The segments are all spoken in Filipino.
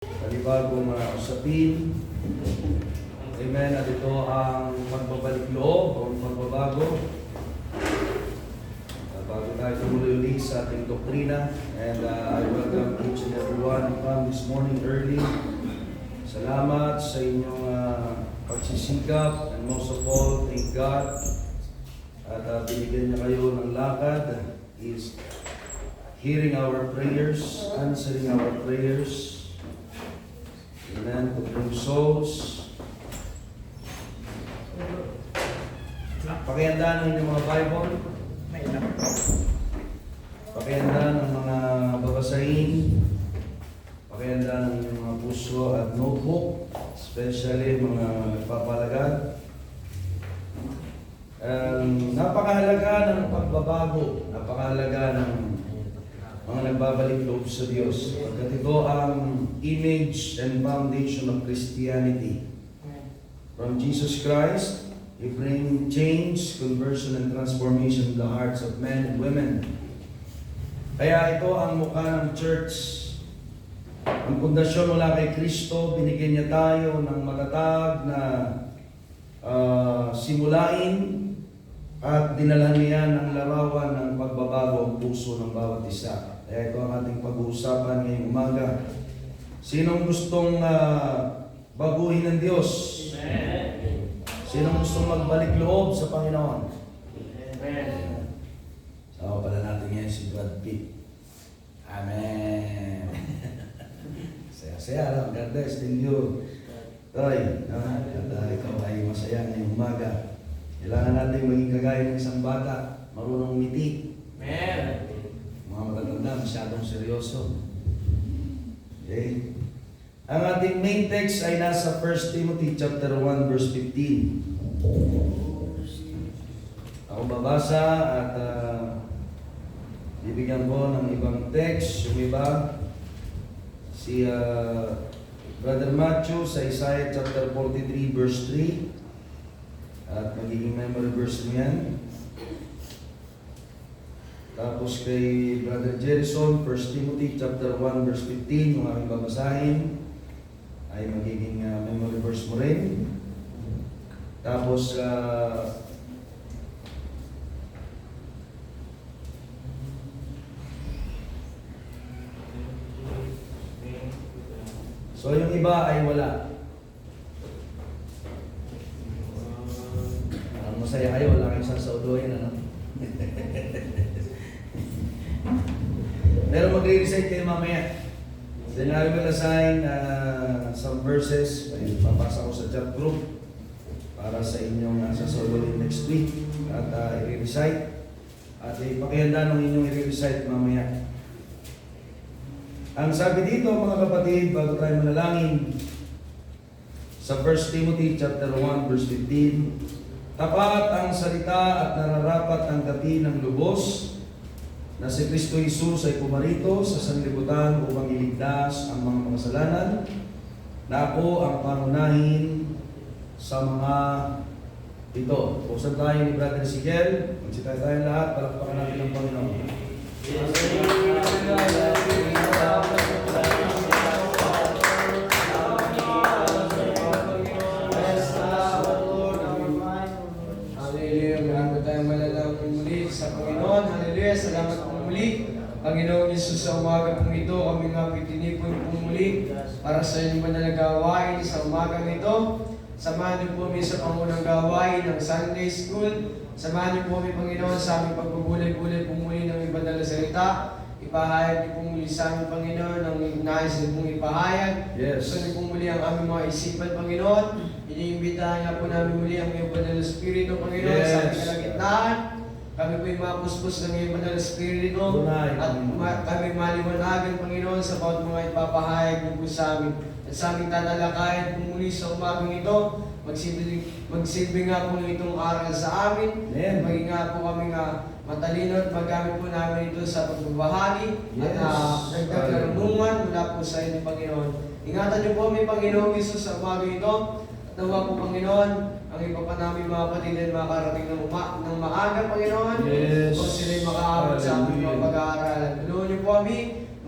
panibagong usapin. Amen. At ito ang pagbabalik loob o pagbabago. Bago tayo tumuloy sa ating doktrina. And I welcome each and everyone who come this morning early. Salamat sa inyong pagsisikap. And most of all, thank God. At binigyan niya kayo ng lakad. Is hearing our prayers, answering our prayers. Amen. To bring souls. Pakihandaan ng inyong mga Bible. Pakihandaan ng mga babasahin. Pakihandaan ng inyong mga puso at notebook. Especially mga nagpapalagad. Napakahalaga ng pagbabago. Napakahalaga ng mga nagbabalik loob sa Diyos. Pagkat ito ang image and foundation of Christianity. From Jesus Christ, He bring change, conversion, and transformation in the hearts of men and women. Kaya ito ang mukha ng church. Ang pundasyon mula kay Kristo, binigyan niya tayo ng matatag na simulain at dinalhan niya ng larawan ng pagbabago ang puso ng bawat isa. Kaya ito ang ating pag-uusapan ngayong umaga. Sinong gustong baguhin ng Diyos? Amen. Sinong gustong magbalik loob sa Panginoon? Amen. Sama pala natin ngayon si Brad Pitt. Amen. Saya-saya lang. God bless. Thank you. Toy, at ikaw ay masaya ngayong umaga. Kailangan natin maging kagaya ng isang bata, marunong umiti. Amen. Mga matatanda, masyadong seryoso. Okay? Ang ating main text ay nasa 1 Timothy chapter 1 verse 15. Ako babasa at bibigyan ko ng ibang text. Yung iba, si Brother Matthew sa Isaiah chapter 43 verse 3. At magiging memory verse niyan. Tapos kay Brother Jerison, 1 Timothy chapter 1 verse 15, yung aking babasahin, ay magiging memory verse mo rin. Tapos so yung iba ay wala. Masaya kayo, wala kayong sasaudoyin, ano? Pero magre-recite kayo mamaya. Then I will assign some verses. Ay, papasa ko sa chat group para sa inyong sasaudoyin next week. At i-recite. At ipakihanda ng inyong i-recite mamaya. Ang sabi dito, mga kapatid, bago tayo manalangin, sa 1 Timothy chapter 1 verse 15, tapat ang salita at nararapat ang dati ng lubos na si Kristo Jesus ay pumarito sa sanlibutan upang iligtas ang mga makasalanan, na ako ang pangunahin sa mga ito. Buksan tayo ni Brother Ezekiel. Magsita tayo lahat, palakpakan natin ang Panginoon. Salamat po muli, Panginoon Yesus, sa umaga pong ito, kami nga pitinipoy po muli para sa inyong madalang gawain sa umagang ito. Samahan niyo po kami sa pangunang gawain ng Sunday School. Samahan niyo po kami, Panginoon, sa aming pagbubulay-bulay po muli ng iba na salita. Ipahayag niyo po muli sa amin, Panginoon, ang nais niyo pong ipahayag. Yes. Gusto niyo po muli ang aming mga isipan, Panginoon. Iniimbitahan niya po namin muli ang iyong banal na Espiritu, Panginoon, sa aming kalagitnaan. Kami po yung mapuspos ng iyong banal na Espiritu at kami maliwanagan, Panginoon, sa bawat mga ipapahayag niyo po sa amin. At sa aming tatalakayan po muli sa umagang ito, magsilbi nga po itong aral sa amin. Amen. Maging nga po kami nga matalino at magamit po namin ito sa pagbabahagi. Yes. At nagkakarunungan mula po sa inyo, Panginoon. Ingatan niyo po kami, Panginoon Jesus, sa umagang ito. At nawa po, Panginoon, ang iba pa namin mga kapatid ay makarating ng maaga, Panginoon. Yes. Kung sila'y makaabot sa aming mga pag-aaralan. Tulungan niyo po kami,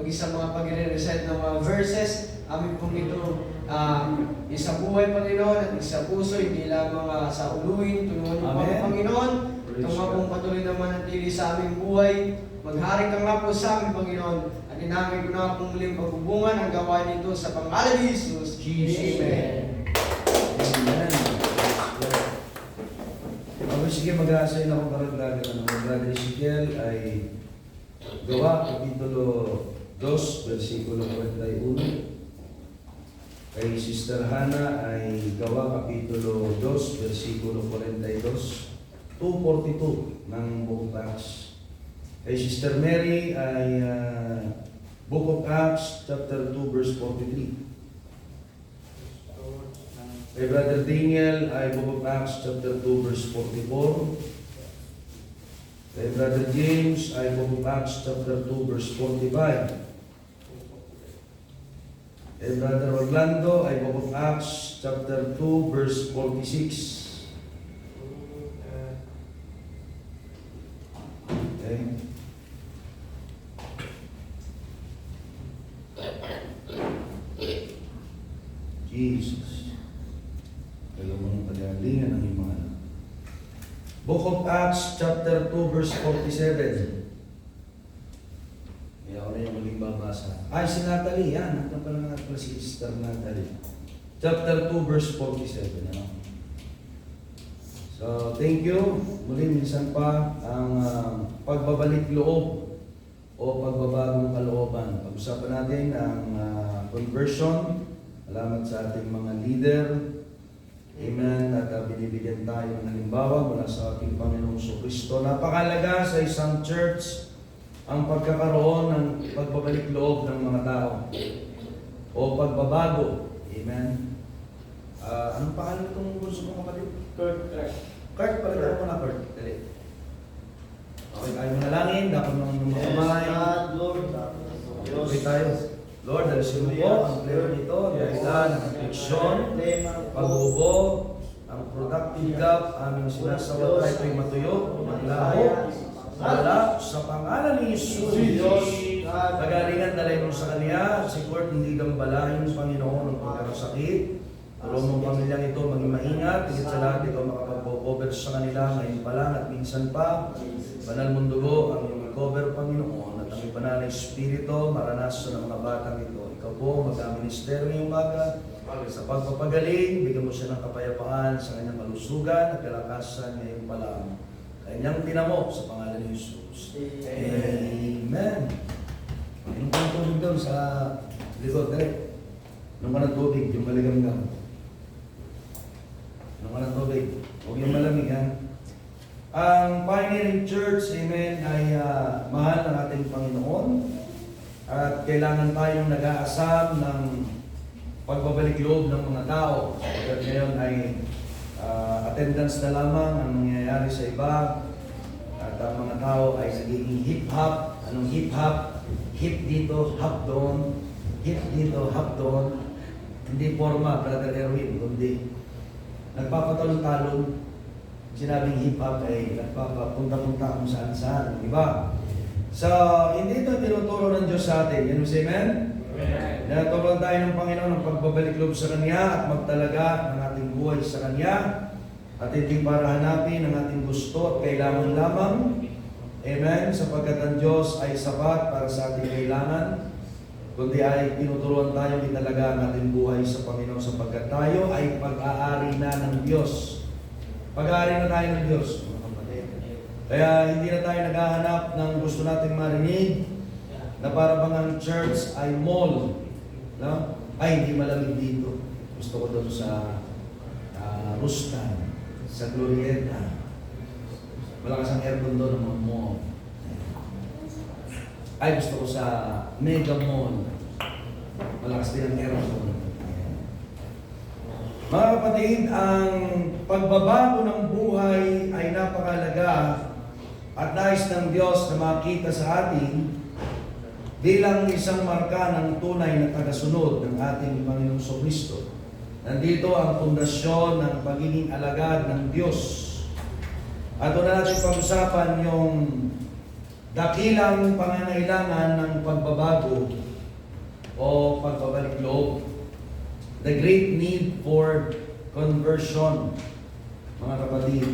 maging sa mga pag-recite ng mga verses. Amin pong ito isabuhay, Panginoon, at isa puso, hindi lamang sa uluhin. Tulungan niyo po Amen. ang Panginoon. Praise Ito nga God. pong patuloy na manatili sa aming buhay. Maghari ka nga po sa amin, Panginoon. At inamin ko na pong muling pagbubungan ang gawain nito sa pangalan ni Jesus. Jesus. Amen. Amen. Okay, sige, mag-aasayin ako karagdagan ng Brother Ezekiel ay Gawa, Kapitulo 2, versikulo 41. Kay Sister Hannah ay Gawa, Kapitulo 2, versikulo 42. 2:42 ng Book of Acts. Kay Sister Mary ay Book of Acts, chapter 2, verse 43. Kay Brother Daniel ay Book of Acts chapter 2 verse 44. Kay Brother James ay Book of Acts chapter 2 verse 45. Kay Brother Orlando ay Book of Acts chapter 2 verse 46. Okay. Jesus. Kaya mo ng pagalingan ng iyong mga anak. Book of Acts, chapter 2, verse 47. Kaya ako na yung muling babasa. Ay, si Natalie, yan. Ito pala nga pala si Sister Natalie. Chapter 2, verse 47. Ano? So, thank you. Muli, minsan pa ang pagbabalik loob o pagbabagong kalooban. Pag-usapan natin ang conversion. Salamat sa ating mga leader. Amen. At binibigyan tayo ng halimbawa mula sa ating Panginoong Kristo. Napakalaga sa isang church ang pagkakaroon ng pagbabalik loob ng mga tao o pagbabago. Amen. Anong pangalan itong gusto mong kapatid? Kurt, palitan mo na Kurt. Dali. Okay, tayo manalangin. Dapat naman ng mga kamay. Okay tayo. Lord, dalisin mo po ang player nito, ang dahilan, ang affliction, pag-ubo, ang productive gap, aming sinasawa tayo ito'y matuyo, maglaho, wala, sa pangalan ni Jesus. Pagalingan dalay mo sa Kanya, si Kurt hindi gambalahin, Panginoon, ng pagkakasakit. Tulong mong pamilyang ito maging maingat, higit sa lahat ikaw makapag-cover sa kanila ngayon pa lang at minsan pa. Banal mong dugo ang iyong cover, Panginoon, at ang iyong banal na Espiritu, maranasan ng mga batang ito. Ikaw po, mag-minister ngayong umaga, sa pagpapagaling, bigyan mo siya ng kapayapaan sa kanyang kalusugan at kalakasan ngayong pa lang. Kanyang tinamo sa pangalan ni Jesus. Amen. Inom ka ng tubig doon sa likod, dali. Inom ka ng tubig, yung maligam-gam. Inom ka ng tubig, huwag yung malamig, ha? Ang Pioneering Church, amen, ay mahal ng ating Panginoon at kailangan tayong nag-aasam ng pagbabalik loob ng mga tao. At ngayon ay attendance na lamang ang nangyayari sa iba at ang mga tao ay nagiging hip-hop. Anong hip-hop? Hip dito, hop doon. Hip dito, hop doon. Hindi forma, Brother Erwin, kundi nagpapatalon-talon. Sinabing hip-hop ay nagpapapunta-punta kung saan-saan, di ba? So, hindi ito tinuturo ng Diyos sa atin. Yan mo say amen? Amen. Naturuan tayo ng Panginoon ng pagbabalik loob sa Kanya at magtalaga ng ating buhay sa Kanya at hindi para hanapin ang ating gusto at kailangan lamang. Amen? Sapagkat ang Diyos ay sapat para sa ating kailangan, kundi ay tinuturuan tayo italaga ang ating buhay sa Panginoon sapagkat tayo ay pag-aari na ng Diyos. Pag-aari na tayo ng Diyos, mga kapatid. Kaya hindi na tayo naghahanap ng gusto nating marinig na para bang ang church ay mall. No? Ay, hindi malamig dito. Gusto ko doon sa Rustan, sa Glorieta. Malakas ang aircon doon ng mga mall. Ay, gusto ko sa Mega Mall. Malakas din ang aircon. Mga kapatid, ang pagbabago ng buhay ay napakalaga at nais ng Diyos na makita sa atin bilang isang marka ng tunay na tagasunod ng ating Panginoong Kristo. Nandito ang pundasyon ng pagiging alagad ng Diyos. At doon na natin pag-usapan yung dakilang pangangailangan ng pagbabago o pagbabalik loob. The great need for conversion, mga kapatid.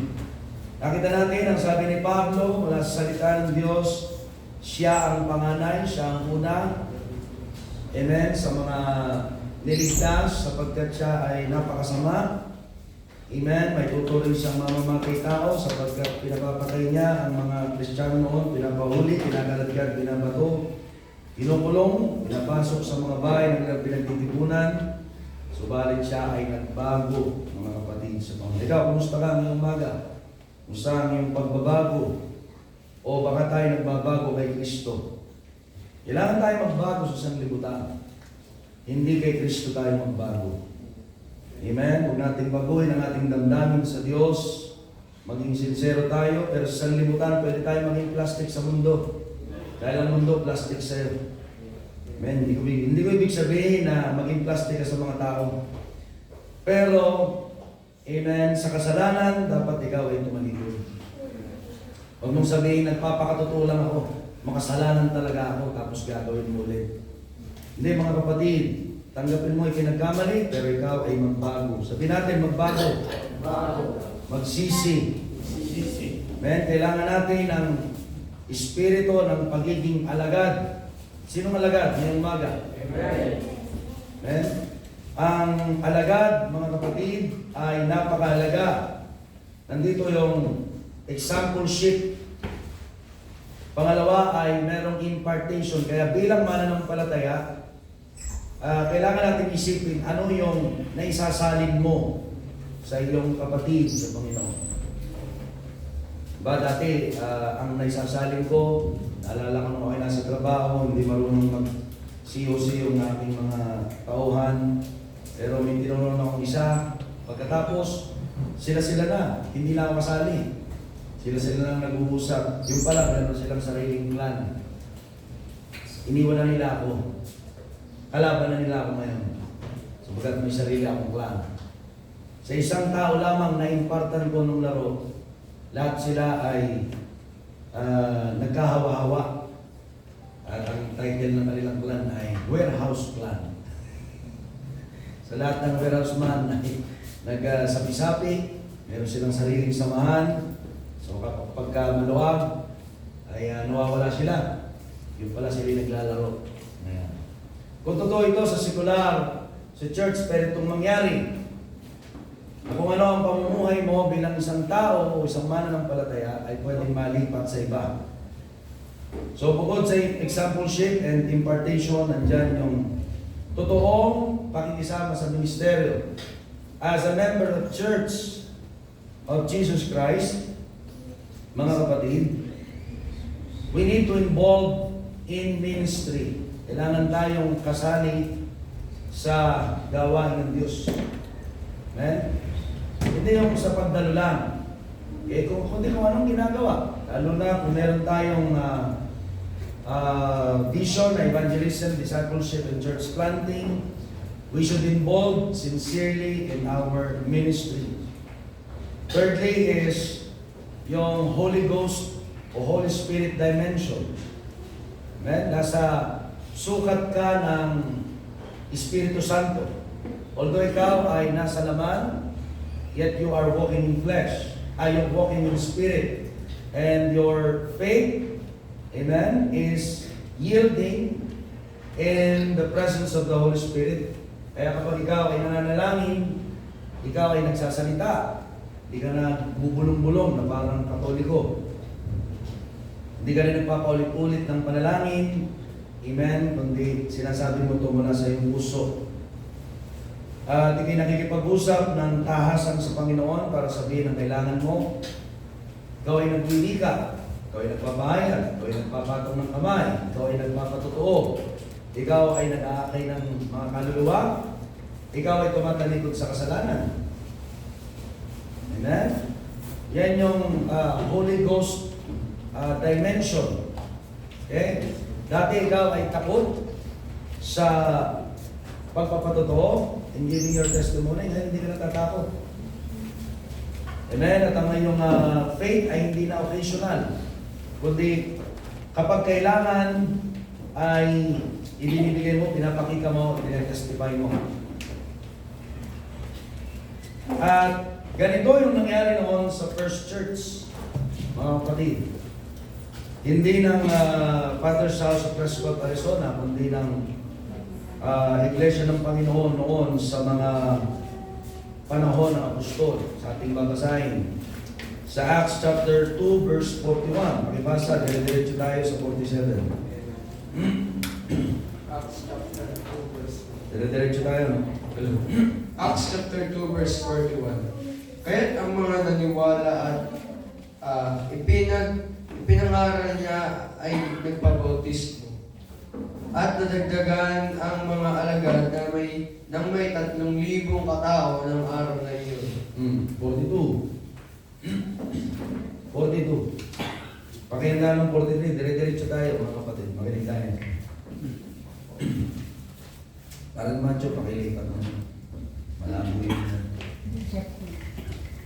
Nakita natin ang sabi ni Pablo mula sa salita ng Diyos, siya ang panganay, siya ang una. Amen. Sa mga niligtas sapagkat siya ay napakasama. Amen. May tutuloy siyang mamamatay tao sapagkat pinapapatay niya ang mga Kristiyano noon, pinapahuli, pinagaladgad, pinabato, kinukulong, pinapasok sa mga bahay na pinagtitipunan. Subalit siya ay nagbago, mga kapatid sa Panginoon. Ikaw, kumusta ka ngayong umaga? Kumusta ang iyong pagbabago? O baka tayo nagbabago kay Kristo? Kailangan tayo magbago sa sanlibutan. Hindi kay Kristo tayo magbago. Amen? Huwag natin baguhin ang ating damdamin sa Diyos. Maging sincero tayo, pero sa sanlibutan, pwede tayo maging plastic sa mundo. Dahil ang mundo, plastic sa'yo. Amen? Hindi ko ibig sabihin na maging plastic ka sa mga tao. Pero, amen, sa kasalanan, dapat ikaw ay tumalikod. Huwag mong sabihin, nagpapakatotoo lang ako. Makasalanan talaga ako, tapos gagawin mo ulit. Hindi, mga kapatid, tanggapin mo ay pinagkamali, pero ikaw ay magbago. Sabihin natin, magbago. Magsisi. Amen? Kailangan natin ang espiritu ng pagiging alagad. Sinong alagad ngayong umaga? Amen? Ang alagad, mga kapatid, ay napakahalaga. Nandito yung exampleship. Pangalawa ay merong impartation. Kaya bilang mananampalataya, kailangan natin isipin ano yung naisasalin mo sa iyong kapatid sa Panginoon. Ba dati, ang naisasalin ko, naalala ko nung ako ay nasa trabaho, hindi marunong mag-COC yung aking mga tauhan. Pero may tinulong akong isa. Pagkatapos, sila na, hindi na ako kasali. Sila lang nag-uusap. Yung pala, meron silang sariling clan. Iniwan na nila ako. Kalaban na nila ako ngayon. Sabagat may sarili akong clan. Sa isang tao lamang na impartan ko ng laro, lahat sila ay nagkahawa-hawa. At ang title ng kanilang clan ay Warehouse Clan. Sa lahat ng warehouse man ay nagsapi-sapi, meron silang sariling samahan. So pagka maluwag, ay nawawala sila. Yung pala sila naglalaro. Ayan. Kung totoo ito sa sekular, sa church, pero itong mangyari. Kung ano ang pamumuhay mo bilang isang tao o isang mananampalataya ay pwedeng malipat sa iba. So bukod sa exampleship and impartation, nandyan yung totoong pakikisama sa ministeryo. As a member of Church of Jesus Christ, mga kapatid, we need to involve in ministry. Kailangan tayong kasali sa gawain ng Diyos. Amen? Hindi yung sa pagdalo lang. Kundi kung anong ginagawa. Lalo na kung meron tayong vision na evangelism, discipleship, and church planting, we should involve sincerely in our ministry. Thirdly is yung Holy Ghost o Holy Spirit dimension. Amen? Nasa sukat ka ng Espiritu Santo. Although ikaw ay nasa laman, yet you are walking in flesh. You're walking in spirit. And your faith, amen, is yielding in the presence of the Holy Spirit. Kaya kapag ikaw ay nananalangin, ikaw ay nagsasalita. Hindi ka na bubulong-bulong na parang Katoliko. Hindi ka rin nagpapaulit-ulit ng panalangin. Amen? Kundi sinasabi mo ito mula sa iyong puso. Di kayo nakikipag-usap ng tahasan sa Panginoon para sabihin ang kailangan mo. Ikaw ay nagwilika. Ikaw ay nagbabayad. Ikaw ay nagpapatong ng kamay. Ikaw ay nagpapatotoo. Ikaw ay nag-aakay ng mga kaluluwa. Ikaw ay tumatalikod sa kasalanan. Amen? Yan yung Holy Ghost dimension. Okay? Dati ikaw ay takot sa pagpapatotoo in giving your testimony, ngayon hindi ka natatakot. Amen? At ang iyong faith ay hindi na occasional, kundi Kapag kailangan ay ibinibigay mo, pinapakita mo, pinatestify mo. At ganito yung nangyari noon sa First Church, mga kapatid. Hindi ng Father's House of Prescott, Arizona, kundi ng Iglesia ng Panginoon noon sa mga panahon ng apostol. Sa ating babasahin. Sa Acts chapter 2, verse 41. Pakibasa, dire-diretso tayo sa 47. Acts chapter 2 verse Dire-diretso tayo, no? Acts chapter 2 verse 41. Kaya't ang mga naniwala at ipinangaral niya ay nagpabautismo. At nadagdagan ang mga alagad na may 3,000 katao ng araw na iyon. 42. 42. Pakihanda ng 43. Dire-diretso tayo, mga kapatid. Magaling tayo. Parang macho, pakilipat mo. Malabo yun.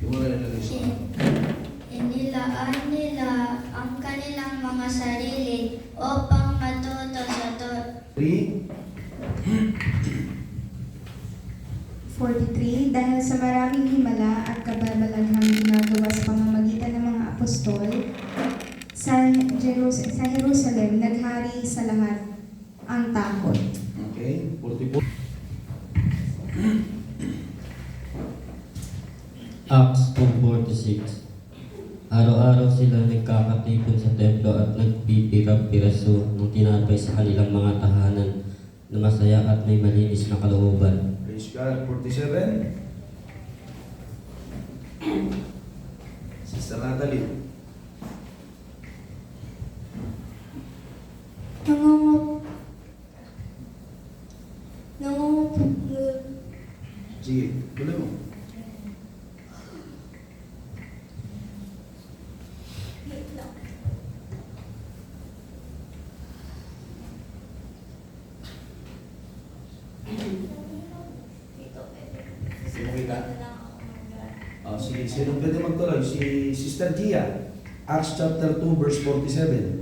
Yung mga nalagay sa Inilaan nila ang kanilang mga sarili upang matuto sa 3. 43, dahil sa maraming himala at kababalaghang ginagawa sa pamamagitan ng mga apostol, sa Jerusalem naghari sa lahat ang takot. Okay, 44. Acts 2:46. Araw-araw sila nagkakatipon sa templo at nagpipirap-piraso ng tinapay sa kanilang mga tahanan na masaya at may malinis na kalooban. Praise God. 47. Sister Natalie. Sige, tuloy mo. Sige, sino pwede magtuloy? Si Sister Gia. Acts chapter 2, verse 47.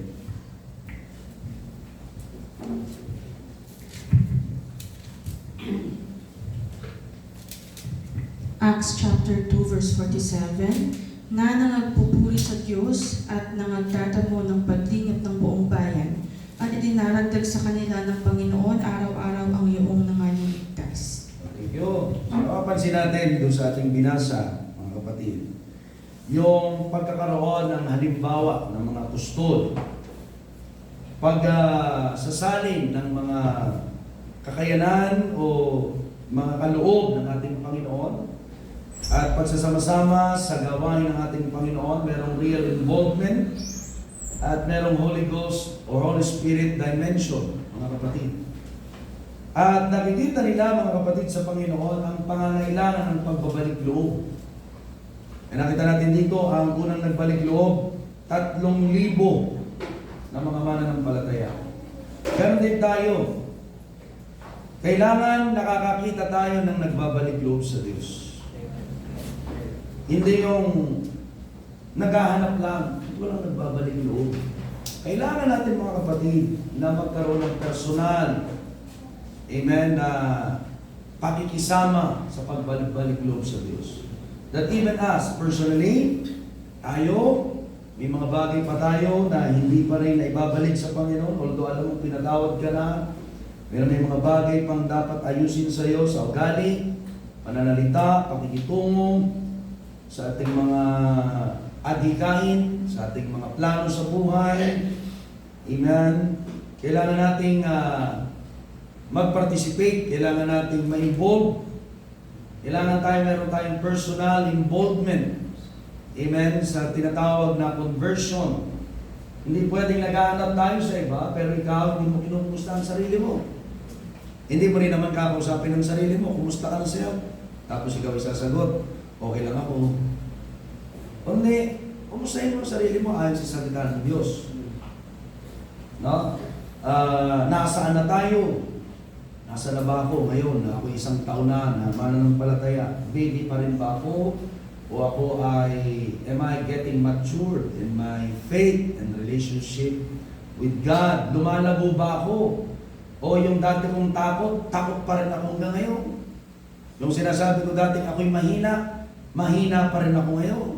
Acts chapter 2 verse 47, na nangagpupuri sa Diyos at nangagtatamo ng paglingap ng buong bayan at idinaragdag sa kanila ng Panginoon araw-araw ang iyong nanganiligtas. Thank you. So, mapapansin natin doon sa ating binasa, mga kapatid, yung pagkakaroon ng halimbawa ng mga apostol, sasalin ng mga kakayanan o mga kaloob ng ating Panginoon, at pagsasama-sama sa gawain ng ating Panginoon, merong real involvement at merong Holy Ghost or Holy Spirit dimension, mga kapatid. At nakikita nila, mga kapatid, sa Panginoon ang pangangailangan ng pagbabalik loob. E nakita natin dito, ang unang nagbalik loob, 3,000 na mga mananampalataya. Ganon din tayo. Kailangan nakakakita tayo ng nagbabalik loob sa Diyos. Hindi yung naghahanap lang, walang nagbabalik loob. Kailangan natin, mga kapatid, na magkaroon ng personal, amen, na pakikisama sa pagbalik-balik loob sa Diyos. That even us, personally, tayo, may mga bagay pa tayo na hindi pa rin naibabalik sa Panginoon, although alam mo, pinatawad ka na, pero may mga bagay pang dapat ayusin sa iyo sa ugali, pananalita, pakikitungo, sa ating mga adhikain, sa ating mga plano sa buhay. Amen. Kailangan nating mag-participate, kailangan nating ma-involve, kailangan meron tayong personal involvement. Amen. Sa tinatawag na conversion. Hindi pwedeng naghahanap tayo sa iba, pero ikaw, hindi mo kinukumusta ang sarili mo. Hindi mo rin naman kakausapin ang sarili mo, kumusta ka na sa'yo? Tapos ikaw isasagot, okay lang ako. Kundi, kumustahin mo ang sarili mo ayon sa salita ng Diyos. No? Nasaan na tayo? Nasa na ba ako ngayon? Ako 1 taon na mananampalataya. Baby pa rin ba ako? O ako am I getting matured in my faith and relationship with God? Lumalabo ba ako? O yung dati kong takot, takot pa rin ako hanggang ngayon. Yung sinasabi ko dating ako'y mahina, mahina pa rin ako ngayon.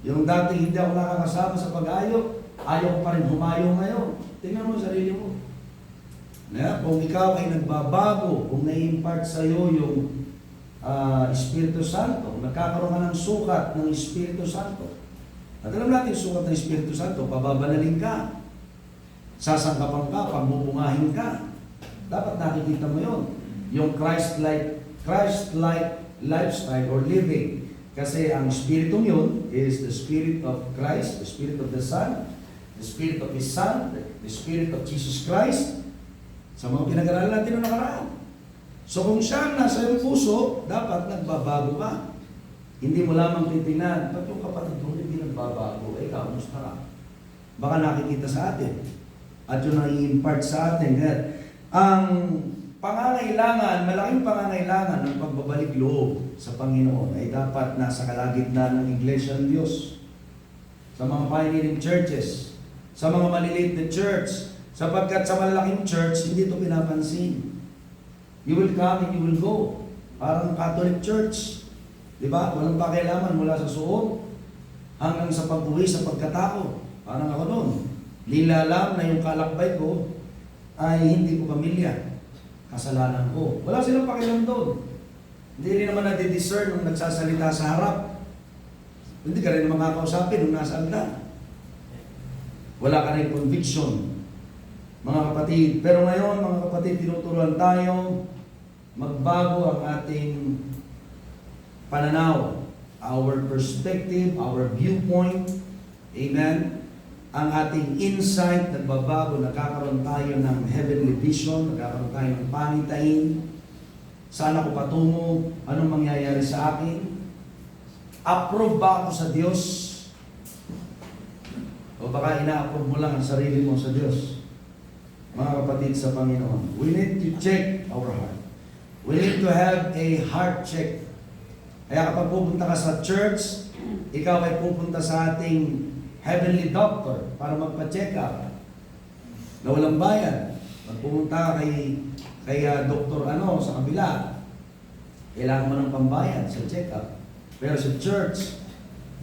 Yung dating hindi ako nakakasama sa pag-ayo, ayaw ko pa rin humayo ngayon. Tingnan mo sarili mo. Kung ikaw ay nagbabago, kung nai-impart sa iyo yung Espiritu Santo, nagkakaroon ka ng sukat ng Espiritu Santo. At alam natin, sukat ng Espiritu Santo, pababanalin ka, sasangkapan ka, pagbubungahin ka. Dapat nakikita mo yun. Yung Christ-like lifestyle or living. Kasi ang Espiritu yun is the Spirit of Christ, the Spirit of the Son, the Spirit of His Son, the Spirit of Jesus Christ. Sa mga pinag-aralan natin noong nakaraan. So kung siya nasa iyong puso, dapat nagbabago ka. Hindi mo lamang titingnan, ba't yung kapatid mo hindi nagbabago? Ikaw, musta ka? Baka nakikita sa atin. At yun ang i-impart sa atin. Ang pangangailangan, malaking pangangailangan ng pagbabalik loob sa Panginoon ay dapat nasa kalagitnaan ng Iglesia ng Diyos. Sa mga pioneering churches, sa mga maliliit na church, sapagkat sa malaking church, hindi ito pinapansin. You will come and you will go. Parang Catholic Church. Diba? Walang pakialaman mula sa suot hanggang sa pag-uwi sa pagkatao. Parang ako doon. Nilalam na yung kalakbay ko ay hindi ko pamilya. Kasalanan ko. Wala silang pakialam doon. Hindi rin naman nadi-discern nung nagsasalita sa harap. Hindi ka rin naman kakausapin nung nasa altar. Wala ka rin conviction. Mga kapatid, pero ngayon mga kapatid, tinuturuan tayo magbago ang ating pananaw, our perspective, our viewpoint, amen? Ang ating insight, nagbabago, nakakaroon tayo ng heavenly vision, nagkakaroon tayo ng pangitain, saan ako patungo, anong mangyayari sa akin, approve ba ako sa Diyos, o baka ina-approve mo lang ang sarili mo sa Diyos. Mga kapatid sa Panginoon, we need to check our heart. We need to have a heart check. Kaya kapag pupunta ka sa church, ikaw ay pupunta sa ating heavenly doctor para magpa-check up na walang bayan. Pag pumunta ka kay doktor sa kabila, kailangan mo ng pambayad sa check up. Pero sa church,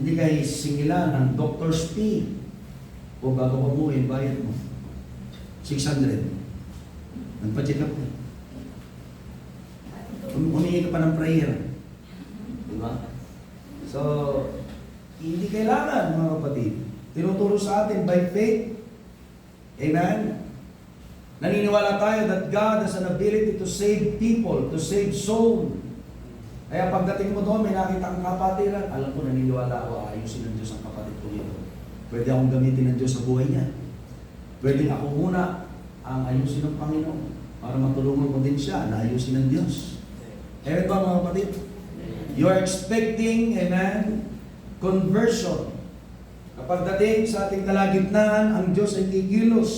hindi ka singilan ng doctor's fee. O bago ka umuwi, bayad mo 600. Nagpa-check up ka. Humingi ka pa ng prayer. Diba? So, hindi kailangan mga kapatid. Tinuturo sa atin by faith. Amen? Naniniwala tayo that God has an ability to save people, to save soul. Kaya pagdating mo doon, may nakita kang kapatiran, alam ko, naniniwala ako, ayusin ng Diyos ang kapatid ko ito. Pwede akong gamitin ng Diyos sa buhay niya. Pwede ako muna ang ayusin ng Panginoon para matulungan ko din siya na ayusin ng Diyos. Amen ba mga kapatid? You are expecting, amen, conversion. Kapag dating sa ating kalagitnaan, ang Diyos ay kikilos.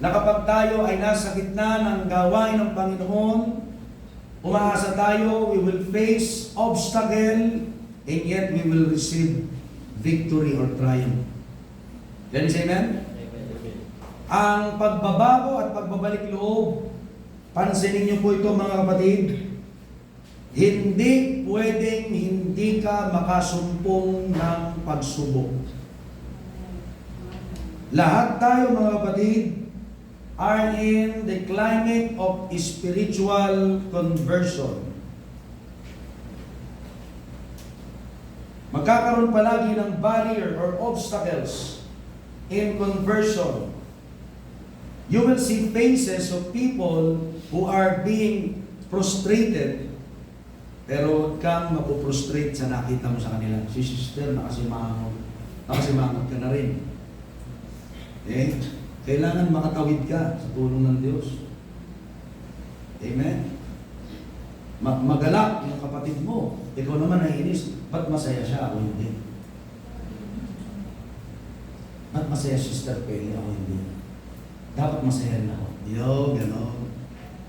Na kapag tayo ay nasa gitna ng gawain ng Panginoon, umaasa tayo, we will face obstacle, and yet we will receive victory or triumph. Can you say amen? Ang pagbabago at pagbabalik loob, pansinin niyo po ito mga kapatid, hindi pwedeng hindi ka makasumpong ng pagsubok. Lahat tayo mga kapatid are in the climate of spiritual conversion. Magkakaroon palagi ng barrier or obstacles in conversion. You will see faces of people who are being prostrated, pero kang mapuprostrate sa nakita mo sa kanila. Si sister, nakasimangot ka na rin. Okay? Kailangan makatawid ka sa tulong ng Diyos. Amen? Magalak yung kapatid mo. Ikaw naman naiinis. Ba't masaya siya? Ako hindi. Ba't masaya sister Peli? Ako hindi. Dapat masaya rin ako. Yo, gano'n.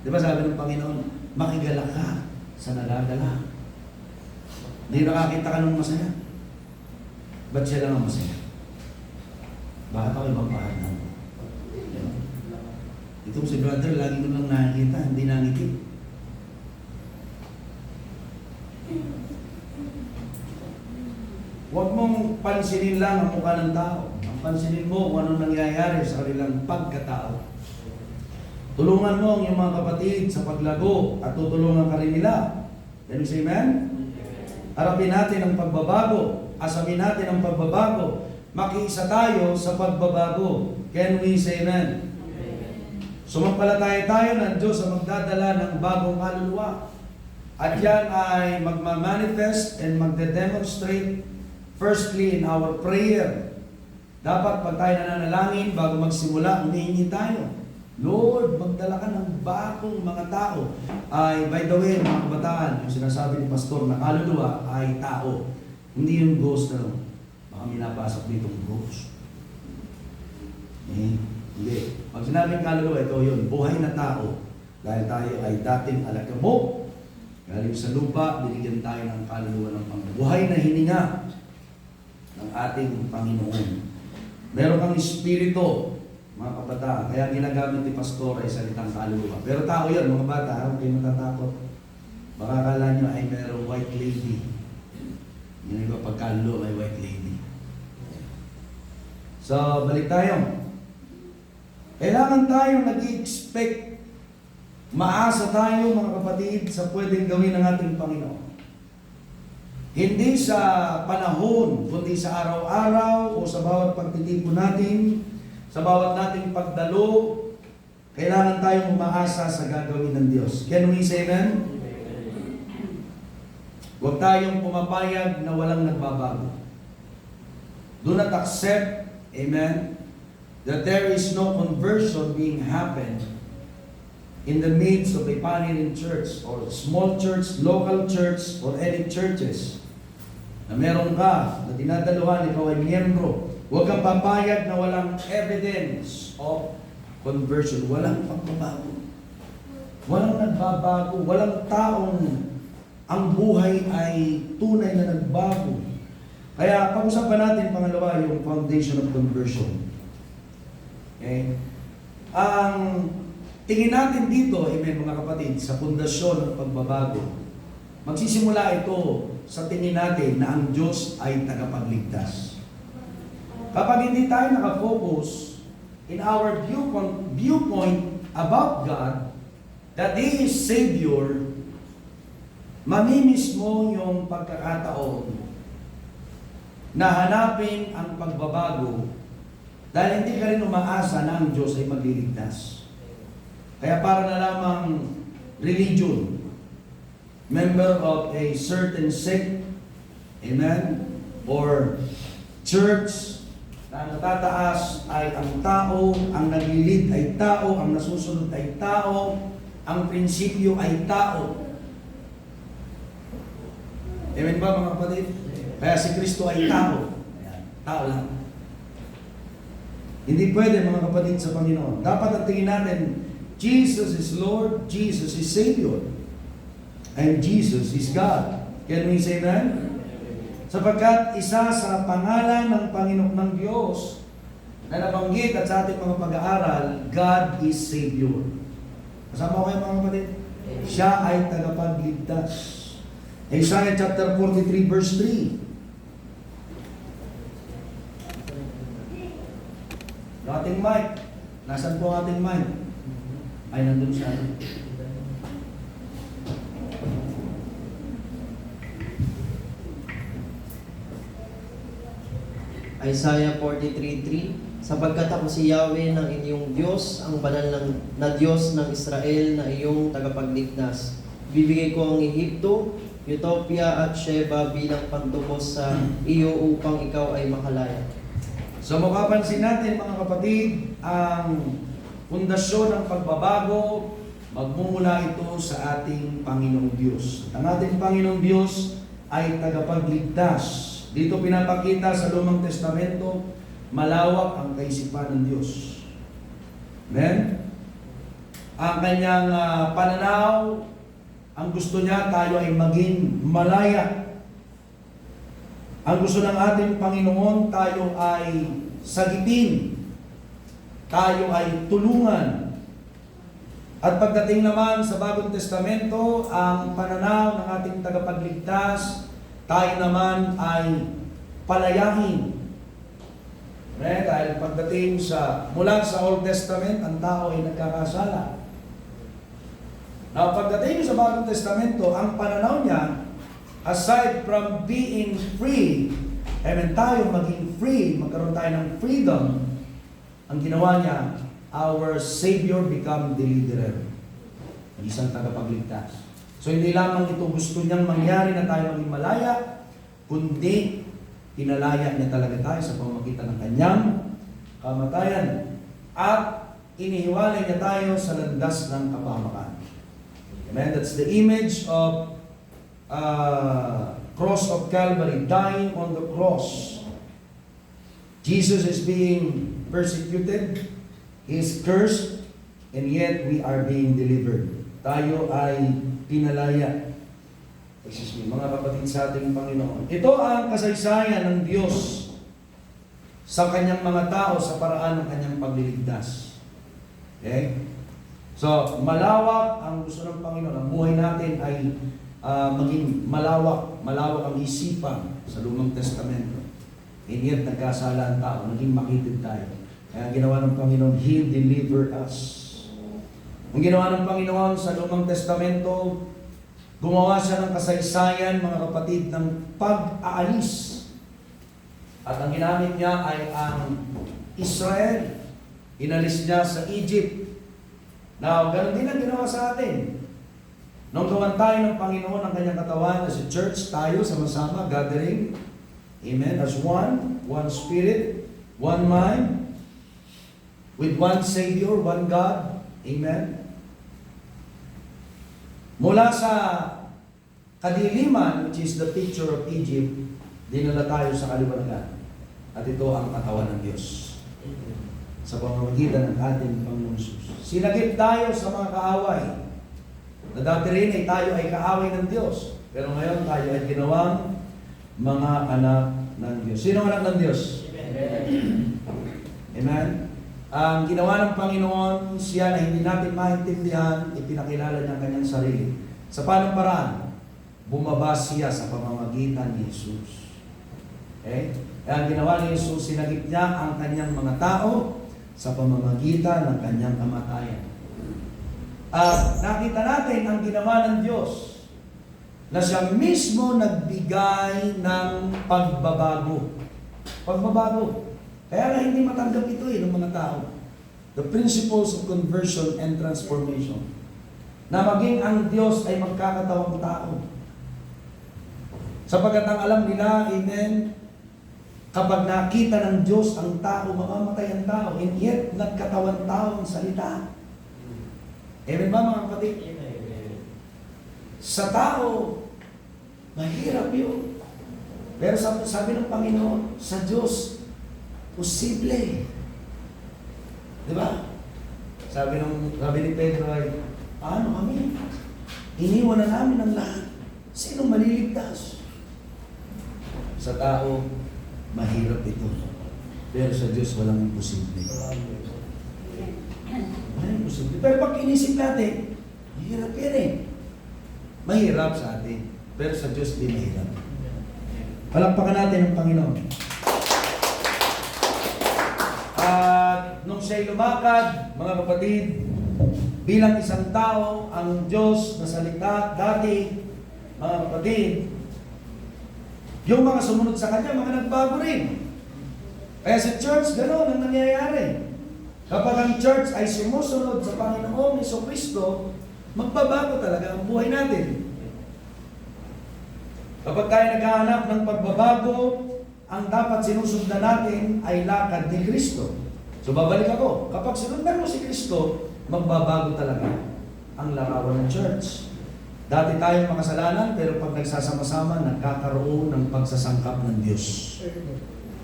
Di ba sabi ng Panginoon, makigalak ka sa nagagala. Hindi nakakita ka nung masaya. Ba't siya lang ang masaya? Bakit ako mapaalam? Itong si brother, lagi ko lang nakikita, hindi nangiti. Huwag mong pansinin lang ang mukha ng tao. Ang pansinin mo kung anong nangyayari sa kanilang pagkatao. Tulungan mo ang iyong mga kapatid sa paglago at tutulungan ka rin nila. Can you say amen? Harapin natin ang pagbabago. Asamin natin ang pagbabago. Makiisa tayo sa pagbabago. Can we say amen? Sumampalataya tayo ng Diyos sa magdadala ng bagong kaluluwa. At yan ay magmamanifest and magde-demonstrate firstly in our prayer. Dapat pag tayo nananalangin bago magsimula, humihingi tayo. Lord, magdala ka ng bagong mga tao. Ay, by the way, mga kabataan, yung sinasabi ni Pastor na kaluluwa ay tao. Hindi yung ghost na baka minapasok ditong ghost. Hindi. Pag sinabing kaluluwa, ito yun, buhay na tao. Dahil tayo ay dating alagamo. Galing sa lupa, binigyan tayo ng kaluluwa ng Panginoon. Buhay na hininga ng ating Panginoon. Meron kang espiritu, mga kabataan. Kaya ginagamit ni Pastor ay salitang kaluluwa. Pero tao yun, mga bata, huwag kayo matatakot. Baka akala nyo ay merong white lady. Yun yung pagkaluluwa ay white lady. So, balik tayo. Kailangan tayo nag-i-expect, maasa tayo mga kapatid sa pwedeng gawin ng ating Panginoon. Hindi sa panahon, kundi sa araw-araw o sa bawat pagtitipon natin, sa bawat nating pagdalo, kailangan tayong umaasa sa gagawin ng Diyos. Can we say amen? Huwag tayong pumapayag na walang nagbabago. Do not accept, amen, that there is no conversion being happened in the midst of a pioneering church or small church, local church, or any churches na meron ka na dinadaluhan, ikaw ay miyembro. Huwag kang papayag na walang evidence of conversion. Walang pagbabago. Walang nagbabago. Walang taong ang buhay ay tunay na nagbago. Kaya pag-usapan natin pangalawa yung foundation of conversion. Okay? Ang tingin natin dito, amen mga kapatid, sa pundasyon ng pagbabago, magsisimula ito sa tingin natin na ang Diyos ay tagapagligtas. Kapag hindi tayo nakafocus in our viewpoint about God, that He is Savior, mamimiss mo yung pagkakataon na hanapin ang pagbabago dahil hindi ka rin umaasa na ang Diyos ay magliligtas. Kaya para na lamang religion, member of a certain sect, amen, or church, na ang natataas ay ang tao, ang naglilid ay tao, ang nasusunod ay tao, ang prinsipyo ay tao. Amen ba mga kapatid? Kaya si Kristo ay tao. Ayan, tao lang. Hindi pwede mga kapatid sa Panginoon. Dapat ang tingin natin, Jesus is Lord, Jesus is Savior, and Jesus is God. Can we say amen? Sapagkat isa sa pangalan ng Panginoon ng Diyos na nabanggit at sa ating mga pag-aaral, God is Savior. Kasama ko kayo mga kapatid? Siya ay tagapagligtas. Isaiah chapter 43 verse 3. Yung ating mic. Nasaan po ang ating mic? Ay, nandun sa atin. Isaiah 43:3, sapagkat ako si Yahweh ng inyong Diyos, ang banal na Diyos ng Israel na iyong tagapagligtas. Bibigay ko ang Ehipto, Ethiopia at Sheba bilang pagtubos sa iyo upang ikaw ay makalaya. So mapapansin natin mga kapatid, ang pundasyon ng pagbabago, magmumula ito sa ating Panginoong Diyos. Ang ating Panginoong Diyos ay tagapagligtas. Dito pinapakita sa Lumang Testamento, malawak ang kaisipan ng Diyos. Amen? Ang kanyang pananaw, ang gusto niya tayo ay maging malaya. Ang gusto ng ating Panginoon, tayo ay sagipin. Tayo ay tulungan. At pagdating naman sa Bagong Testamento, ang pananaw ng ating tagapagligtas, tayo naman ay palayahin. Dahil pagdating mula sa Old Testament, ang tao ay nagkakasala. Now, pagdating sa Bagong Testamento, ang pananaw niya, aside from being free, tayo maging free, magkaroon tayo ng freedom, ang ginawa niya, our Savior become deliverer. Isang tagapagligtas. So hindi lamang ito gusto niyang mangyari na tayo maging malaya, kundi pinalaya niya talaga tayo sa pamamagitan ng kanyang kamatayan. At inihiwalay niya tayo sa landas ng kapahamakan. Amen? That's the image of cross of Calvary, dying on the cross. Jesus is being persecuted, He is cursed, and yet we are being delivered. Tayo ay pinalaya. Mga kapatid sa ating Panginoon. Ito ang kasaysayan ng Diyos sa kanyang mga tao sa paraan ng kanyang pagliligtas. Okay? So, malawak ang gusto ng Panginoon. Ang buhay natin ay maging malawak ang isipan sa Lumang Testamento. And yet, nagkasala ang tao, naging makitid tayo. Kaya ginawa ng Panginoon, He delivered us. Ang ginawa ng Panginoon sa Lumang Testamento, gumawa siya ng kasaysayan, mga kapatid, ng pag-aalis. At ang ginamit niya ay ang Israel. Inalis niya sa Egypt. Now, ganun din ang ginawa sa atin. Nung gawan tayo ng Panginoon ang kanyang katawan, as a church, tayo sama-sama, gathering, amen, as one spirit, one mind, with one Savior, one God, amen. Mula sa kadiliman, which is the picture of Egypt, dinala tayo sa kaliwanagan. At ito ang katawan ng Diyos. Sa pamamagitan ng ating Panginoon Jesus. Sinagip tayo sa mga kaaway. Na dati rin ay tayo ay kaaway ng Diyos. Pero ngayon tayo ay ginawang mga anak ng Diyos. Sino ang anak ng Diyos? Amen. Amen. Ang ginawa ng Panginoon, siya na hindi natin maintindihan, ipinakilala niya ang kanyang sarili. Sa paanong paraan? Bumaba siya sa pamamagitan ni Jesus. Okay? Kaya ang ginawa ni Jesus, sinagip niya ang kanyang mga tao sa pamamagitan ng kanyang kamatayan. At nakita natin ang ginawa ng Diyos na siya mismo nagbigay ng pagbabago. Pagbabago. Kaya nga hindi matanggap ito ng mga tao. The principles of conversion and transformation. Na maging ang Diyos ay magkakatawang tao. Sapagkat ang alam nila, amen, kapag nakita ng Diyos ang tao, mamamatay ang tao, and yet nagkatawan tao ang salita. Amen ba mga kapatid? Sa tao, mahirap yun. Pero sabi ng Panginoon, sa Diyos, posible. Diba? Sabi ni Pedro ay, paano kami? Iniwan na namin ang lahat. Sino maliligtas? Sa tao, mahirap ito. Pero sa Diyos, walang imposible. Walang imposible. Pero pag inisip natin, mahirap yan eh. Mahirap sa atin. Pero sa Diyos, di mahirap. Palakpakan natin ang Panginoon. At nung siya'y lumakad, mga kapatid, bilang isang tao, ang Diyos na salita dati, mga kapatid, yung mga sumunod sa Kanya, mga nagbago rin. Kaya sa church, gano'n ang nangyayari. Kapag ang church ay sumusunod sa Panginoong Jesucristo, magbabago talaga ang buhay natin. Kapag tayo naghahanap ng pagbabago, ang dapat sinusundan natin ay lakad ni Kristo. So babalik ako, kapag sinundan mo si Kristo, magbabago talaga ang larawan ng church. Dati tayong makasalanan, pero pag nagsasama-sama, nagkakaroon ng pagsasangkap ng Diyos.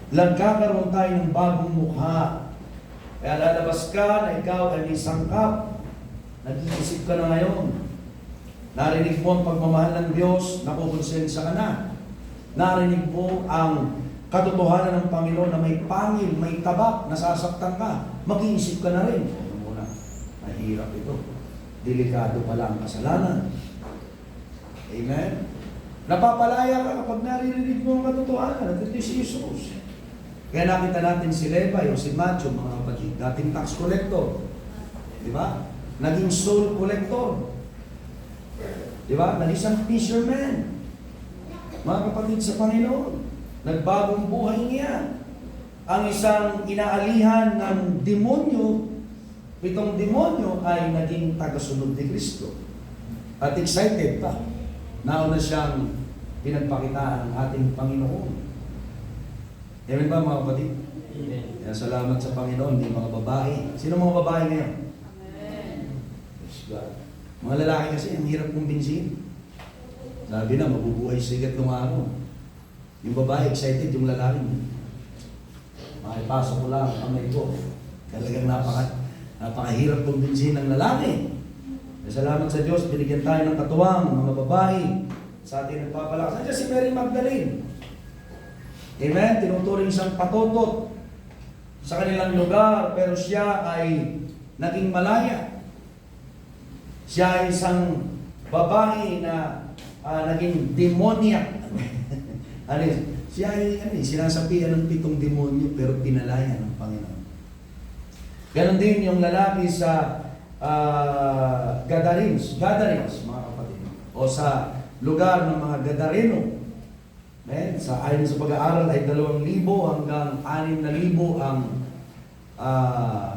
Nagkakaroon tayo ng bagong mukha. Kaya lalabas ka na ikaw ay may sangkap. Nag-iisip ka na ngayon. Narinig mo ang pagmamahal ng Diyos, nakukonsensya ka na. Narinig mo ang katotohanan ng Panginoon na may pangil, may tabak, nasasaktan ka, mag-iisip ka na rin. Ano muna, mahirap ito. Delikado pala ang kasalanan. Amen? Napapalaya ka kapag naririnig mo ang katotohanan. Ito si Jesus. Kaya nakita natin si Levi o si Matthew, mga kapatid, dating tax collector. Di ba? Naging soul collector. Di ba? Naging isang fisherman. Mga kapatid sa Panginoon, nagbagong buhay niya. Ang isang inaalihan ng demonyo, itong demonyo ay naging tagasunod ni Kristo. At excited pa. Nauna siyang pinagpakita ng ating Panginoon. Amen ba mga kapatid? Amen. Kaya salamat sa Panginoon, hindi mga babae. Sino mga babae ngayon? Praise God. Mga lalaki kasi, ang hirap kumbinsin. Sabi na, mabubuhay sigat ng araw. Yung babae, excited, yung lalaki. Makipasok ko lang ang kamay ko. Talagang napakahirap kumbinsin ng lalaki. Kaya salamat sa Diyos, binigyan tayo ng katuwang, mga babae, sa ating nagpapalakas. Nandiyan si Mary Magdalene. Amen? Tinuturing siyang patotot sa kanilang lugar, pero siya ay naging malaya. Siya ay isang babae na naging demoniac. Siya ay sinasapian ng 7 demonyo, pero pinalaya ng Panginoon. Ganon din yung lalaki sa Gadarenes, mga kapatid, o sa lugar ng mga Gadareno. Ayon sa pag-aaral ay 2,000 hanggang 6,000 ang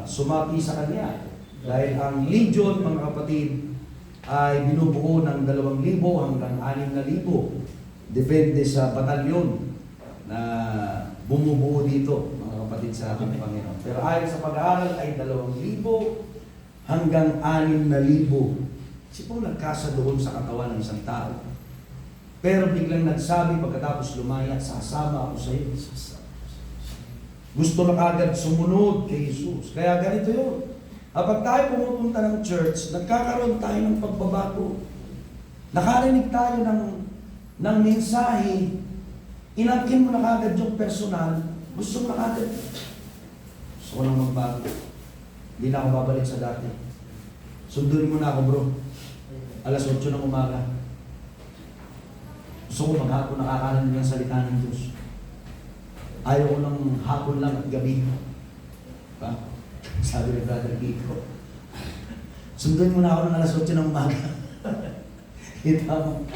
sumapi sa kanya. Dahil ang legion, mga kapatid, ay binubuo ng 2,000 hanggang 6,000. Depende sa batalyon na bumubuo dito, mga kapatid sa ating Panginoon. Pero ayon sa pag-aaral ay 2,000 hanggang 6,000. Si Paul nagkasa doon sa katawan ng isang tao. Pero biglang nagsabi pagkatapos lumaya, sasama ako sa iyo. Gusto na kagad sumunod kay Jesus. Kaya ganito yun. Kapag tayo pumupunta ng church, nagkakaroon tayo ng pagbabago. Nakarinig tayo ng mensahe, inangkin mo na kagad yung personal, gusto mo na kagad. Gusto ko nang magbago. Hindi na ako babalik sa dati. Sunduin mo na ako, bro. Alas 8 ng umaga. Gusto ko maghapon nakakarinig ng salita ng Diyos. Ayaw ko ng hapon lang at gabi. Diba? Sabi ni Brother Kiko. Sunduin mo na ako ng alas 8 ng umaga. Kita mo.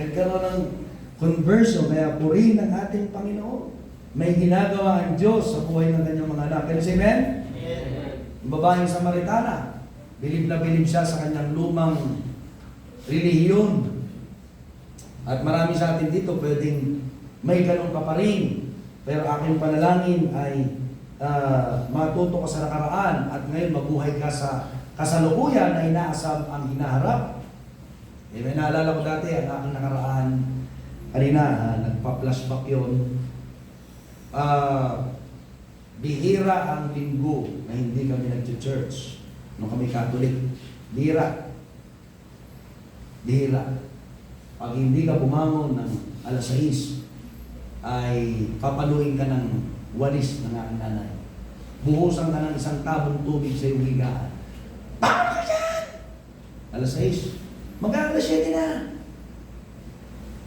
Nagkaroon ng conversion, kaya purihin ang ating Panginoon. May ginagawa ang Diyos sa buhay ng kanyang mga anak. Can you say amen? Yung babaeng Samaritana, bilib na bilib siya sa kanyang lumang relihiyon. At marami sa atin dito pwedeng may ganun ka pa rin. Pero aking panalangin ay matuto ka sa nakaraan at ngayon mabuhay ka sa kasalukuyan na inaasam ang hinaharap. May naalala ko dati ang aking nakaraan. Kanina, nagpa-flashback yun. Bihira ang linggo na hindi kami nag-church nung kami Catholic. Bihira. Pag hindi ka bumangon ng alas 6, ay papaluin ka ng walis ng aking nanay. Buhusan ka ng isang tabong tubig sa iyong higaan. Paano ka dyan? Alas 6. Mag-alas 7 na.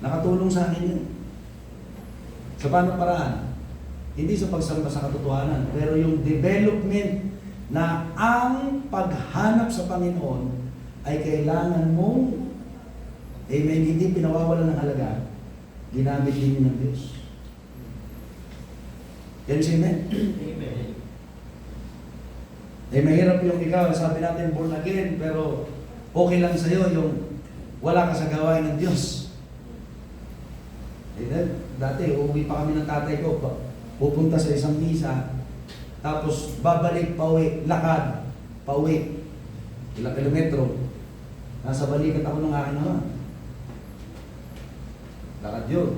Nakatulong sa akin yun. Sa paano paraan? Hindi sa pagsamba sa katotohanan, pero yung development na ang paghanap sa Panginoon ay kailangan mong hindi pinawawala ng halaga, ginamit din ng Diyos. Yan siya, amen? Amen. Mahirap yung ikaw, sabi natin born again, pero okay lang sa'yo yung wala ka sa gawain ng Diyos. Dati, uuwi pa kami ng tatay ko, pupunta sa isang misa, tapos babalik, pauwi, lakad, pauwi, ilang kilometro, nasa balikat ako ng aking ama. Lakad yun.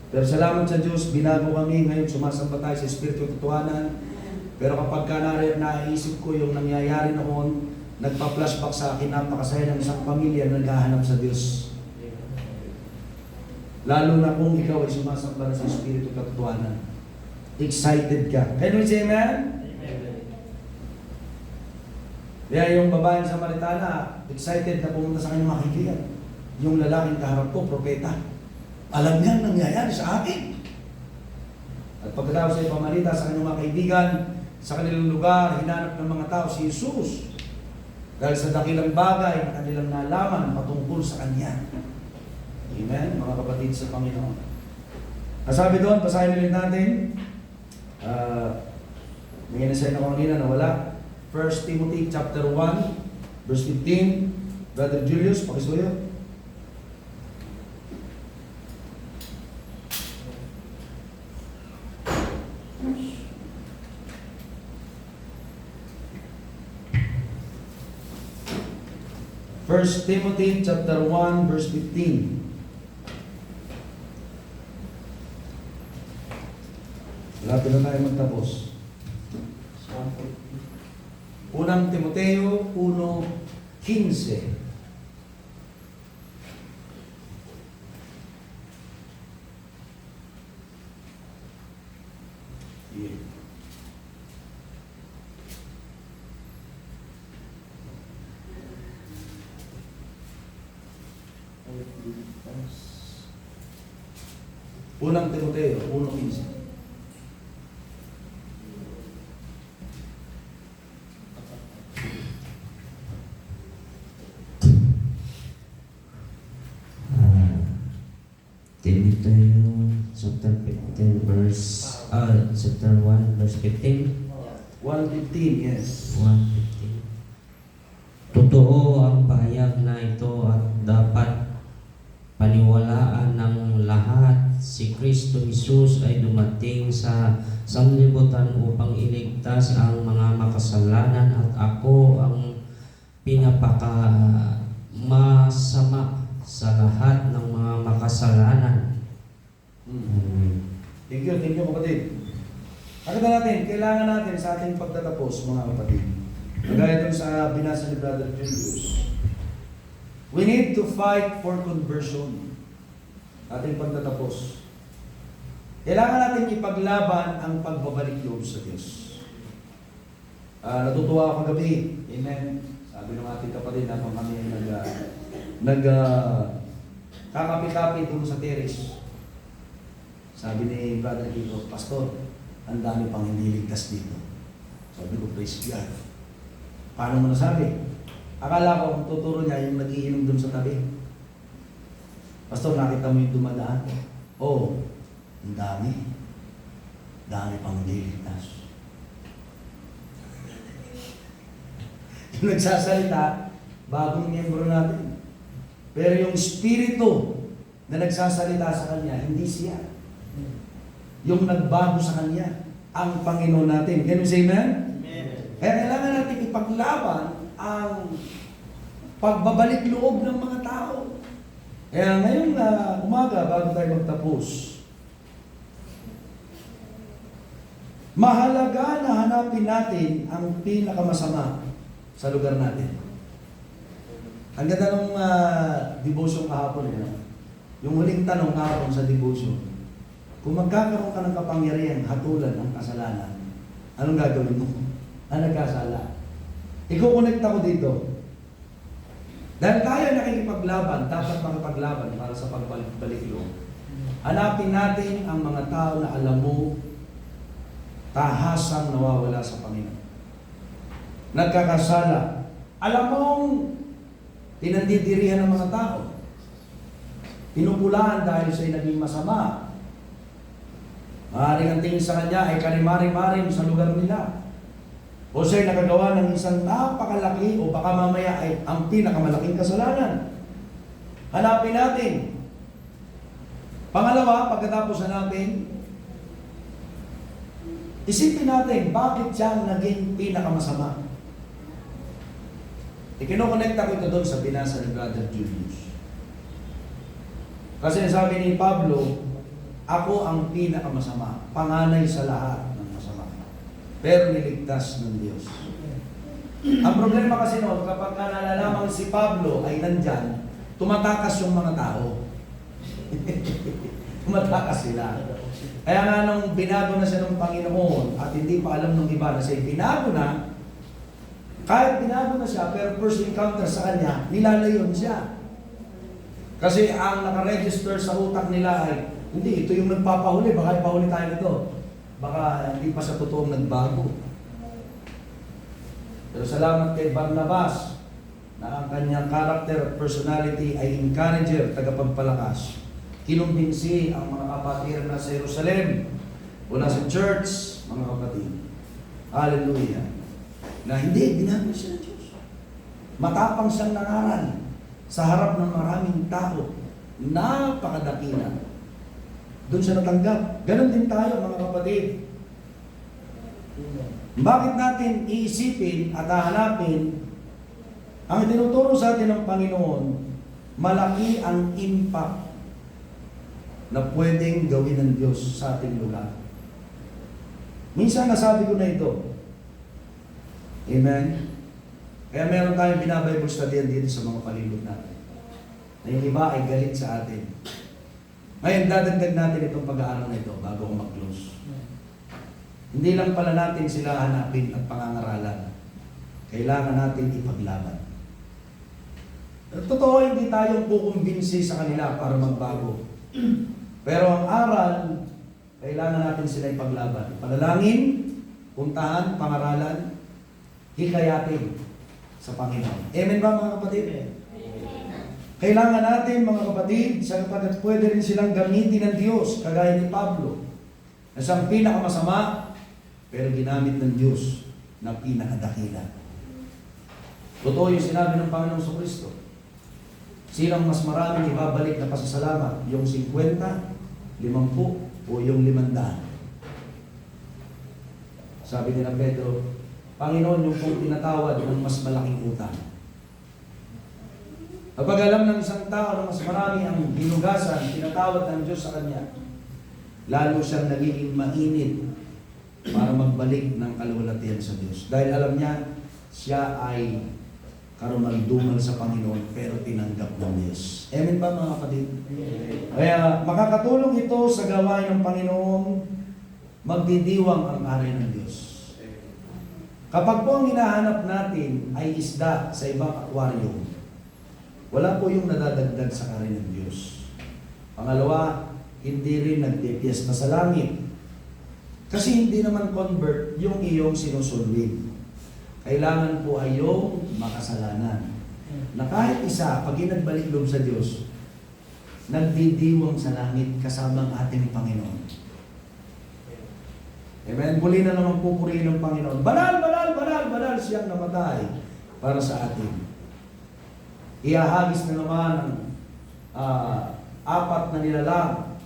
Pero salamat sa Diyos, binago kami, ngayon sumasamba tayo sa Espiritu Totohanan. Pero kapag naisip ko yung nangyayari noon, nagpa-flashback sa akin, napakasaya ng isang pamilya na naghahanap sa Diyos. Lalo na kung ikaw ay sumasamba na sa Espiritu Katotohanan. Excited ka. Can we say amen? Kaya yung babaeng Samaritana, excited na pumunta sa kanyang mga kaibigan. Yung lalaking kaharap ko, propeta. Alam niya ang nangyayari sa akin. At pagkatapos ay pamalita sa kanyang mga kaibigan, sa kanilang lugar, hinanap ng mga tao si Jesus. Dahil sa dakilang bagay na kanilang nalaman patungkol sa Kanya. Amen, mga kapatid sa Panginoon. Sabi doon, basahin ulit natin. May nasayin ako kanina na wala. 1 Timothy chapter 1, verse 15. Brother Julius, pakisuyo. First Timothy chapter 1, verse 15. Lapit na tayo magtapos. Unang Timoteo 1:15. Yeah. Unang Timoteo 1:15. Timoteo chapter 15 chapter 1 verse 15. 1:15, yes. 1:15. Totoo ang pahayag na ito at dapat paniwalaan ng lahat. Si Kristo Jesus ay dumating sa sanlibutan upang iligtas ang mga makasalanan at ako ang pinapaka masama sa lahat ng mga makasalanan. Thank you kapatid. Nakita natin, kailangan natin sa ating pagtatapos mga kapatid. Kagaya dun sa binasa ni Brother Julius. We need to fight for conversion. Ating pagtatapos. Kailangan natin ipaglaban ang pagbabalik loob sa Diyos. Natutuwa ako kagabi. Amen. Sabi ng ating kapatid na kami kakapit-kapit doon sa terrace. Sabi ni Brother Kiko, Pastor, ang dami pang hindi ligtas dito. Sabi ko, praise God. Paano mo nasabi? Akala ko kung tuturo niya yung nagiinom doon sa tabi. Pastor, nakita mo yung dumadaan? Oo, ang dami. Dami pang hindi ligtas. Yung nagsasalita, bagong miyembro natin. Pero yung espiritu na nagsasalita sa kanya, hindi siya. Yung nagbago sa kanya, ang Panginoon natin. Can we say amen? Amen. Kaya kailangan natin ipaglaban ang pagbabalik loob ng mga tao. Kaya ngayong umaga, bago tayo magtapos, mahalaga na hanapin natin ang pinakamasama sa lugar natin. Ang ganda ng devotion kahapon, yung huling tanong kahapon sa devotion, kung magkakaroon ka ng kapangyarihan, hatulan ng kasalanan, anong gagawin mo? Nagkasala. Iko-connect ako dito. Dahil tayo nakikipaglaban, dapat makipaglaban para sa pagbalik loob. Hanapin natin ang mga tao na alam mo, tahasang nawawala sa Panginoon. Nagkakasala. Alam mong pinandidirihan ng mga tao. Pinupulaan dahil siya'y naging masama. Maaaring ang tingin sa kanya ay kanimarim-marim sa lugar nila. O siya'y nakagawa ng isang napakalaki o baka mamaya ay ang pinakamalaking kasalanan. Hanapin natin. Pangalawa, pagkatapos hanapin, isipin natin bakit siya naging pinakamasama. Ikinokonekta ko ito doon sa binasa ni Brother Julius. Kasi sabi ni Pablo, ako ang pinakamasama, panganay sa lahat ng masama. Pero niligtas ng Diyos. Ang problema kasi noon, kapag nalalaman si Pablo ay nandyan, tumatakas yung mga tao. Tumatakas sila. Kaya nga nung binago na siya ng Panginoon at hindi pa alam ng iba na siya binago na, kahit binago na siya, pero first encounter sa kanya, nilalayon siya. Kasi ang nakaregister sa utak nila ay, hindi, ito yung nagpapahuli, baka ipahuli tayo nito. Baka hindi pa sa totoong nagbago. Pero salamat kay Barnabas na ang kanyang character at personality ay encourager, tagapagpalakas. Kinumbinsi ang mga kapatiran na sa Jerusalem o nasa church, mga kapatid. Hallelujah. Na hindi, binago siya ng Diyos. Matapang siyang nangaral sa harap ng maraming tao. Napakadakila. Doon siya natanggap. Ganon din tayo, mga kapatid. Bakit natin iisipin at hahanapin ang tinuturo sa atin ng Panginoon, malaki ang impact na pwedeng gawin ng Diyos sa ating lugar. Minsan nasabi ko na ito. Amen? Kaya meron tayong binabible study dito sa mga palibot natin. Na yung iba ay galit sa atin. Ngayon, dadagdag natin itong pag-aaral na ito bago ko mag-close. Hindi lang pala natin sila hanapin at pangangaralan. Kailangan natin ipaglaban. Totoo, hindi tayo kukumbinsi sa kanila para magbago. Pero ang aral, kailangan natin sila ipaglaban. Panalangin, puntahan, pangaralan, hikayatin sa Panginoon. Amen ba mga kapatid? Kailangan natin mga kapatid, sapagkat pwede rin silang gamitin ng Diyos, kagaya ni Pablo, na siyang pinakamasama, pero ginamit ng Diyos na pinakadakila. Totoo yung sinabi ng Panginoong Kristo. Sinang mas maraming ibabalik na pasasalamat? Yung 50, 50, o yung 500? Sabi ni Pedro, Panginoon, yung pong tinatawad ng mas malaking utang. Kapag alam ng isang tao na mas marami ang hinugasan, tinatawad ng Diyos sa kanya, lalo siyang nagiging mainit para magbalik ng kaluwalhatian sa Diyos. Dahil alam niya, siya ay karumaldumal sa Panginoon, pero tinanggap ng Diyos. Amen ba mga kapatid? Kaya makakatulong ito sa gawain ng Panginoon, magdidiwang ang aral ng Diyos. Kapag po ang hinahanap natin ay isda sa ibang aquarium, wala po yung nadadagdag sa aral ng Diyos. Pangalawa, hindi rin nagpipiesta sa langit. Kasi hindi naman convert yung iyong sinusulwin. Kailangan po ay yung makasalanan. Na kahit isa, pag nagbalik loob sa Diyos, nagdidiwang sa langit kasama ang ating Panginoon. Amen? Muli na naman pupurihin ng Panginoon. Banal, banal, banal, banal siyang namatay para sa atin. Ihahagis na naman ang 4 na nilalang